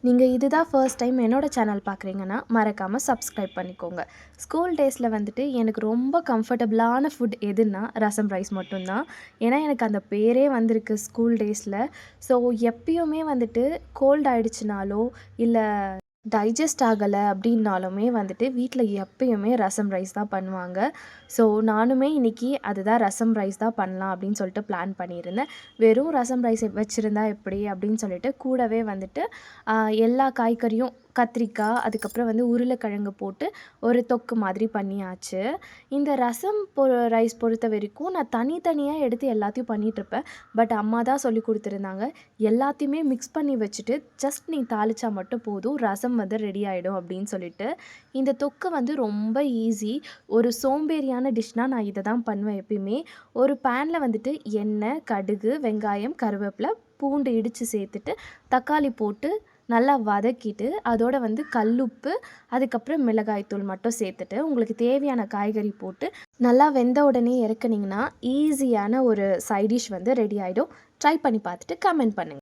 நீங்கள் இதுதான் first time என்னோட சேனல் பார்க்குறீங்கன்னா மறக்காமல் சப்ஸ்கிரைப் பண்ணிக்கோங்க. ஸ்கூல் டேஸில் வந்துட்டு எனக்கு ரொம்ப கம்ஃபர்டபுளான ஃபுட் எதுன்னா ரசம் ரைஸ் மட்டும்தான். ஏன்னா எனக்கு அந்த பேரே வந்திருக்கு ஸ்கூல் டேஸில். ஸோ எப்பயுமே வந்துட்டு கோல்ட் ஆயிடுச்சுனாலோ இல்லை டைஜஸ்ட் ஆகலை அப்படின்னாலுமே வந்துட்டு வீட்டில் எப்பயுமே ரசம் ரைஸ் தான் பண்ணுவாங்க. ஸோ நானுமே இன்றைக்கி அதுதான் ரசம் ரைஸ் தான் பண்ணலாம் அப்படின்னு சொல்லிட்டு பிளான் பண்ணியிருந்தேன். வெறும் ரசம் ரைஸ் வச்சுருந்தா எப்படி அப்படின்னு சொல்லிட்டு கூடவே வந்துட்டு எல்லா காய்கறியும் கத்திரிக்காய், அதுக்கப்புறம் வந்து உருளைக்கிழங்கு போட்டு ஒரு தொக்கு மாதிரி பண்ணியாச்சு. இந்த ரசம் ரைஸ் பொறுத்த வரைக்கும் நான் தனித்தனியாக எடுத்து எல்லாத்தையும் பண்ணிகிட்ருப்பேன். பட் அம்மா தான் சொல்லி கொடுத்துருந்தாங்க, எல்லாத்தையுமே மிக்ஸ் பண்ணி வச்சுட்டு ஜஸ்ட் நீ தாளிச்சா மட்டும் போதும், ரசம் வந்து ரெடி ஆகிடும் அப்படின்னு சொல்லிட்டு. இந்த தொக்கு வந்து ரொம்ப ஈஸி. ஒரு சோம்பேறியான டிஷ்னால் நான் இதை தான் பண்ணுவேன் எப்பயுமே. ஒரு பேனில் வந்துட்டு எண்ணெய், கடுகு, வெங்காயம், கருவேப்பிலை, பூண்டு இடித்து சேர்த்துட்டு தக்காளி போட்டு நல்லா வதக்கிட்டு அதோட வந்து கல்லுப்பு, அதுக்கப்புறம் மிளகாய்த்தூள் மட்டும் சேர்த்துட்டு உங்களுக்கு தேவையான காய்கறி போட்டு நல்லா வெந்த உடனே இறக்குனீங்கன்னா ஈஸியான ஒரு சைட் டிஷ் வந்து ரெடி ஆகிடும். ட்ரை பண்ணி பார்த்துட்டு கமெண்ட் பண்ணுங்கள்.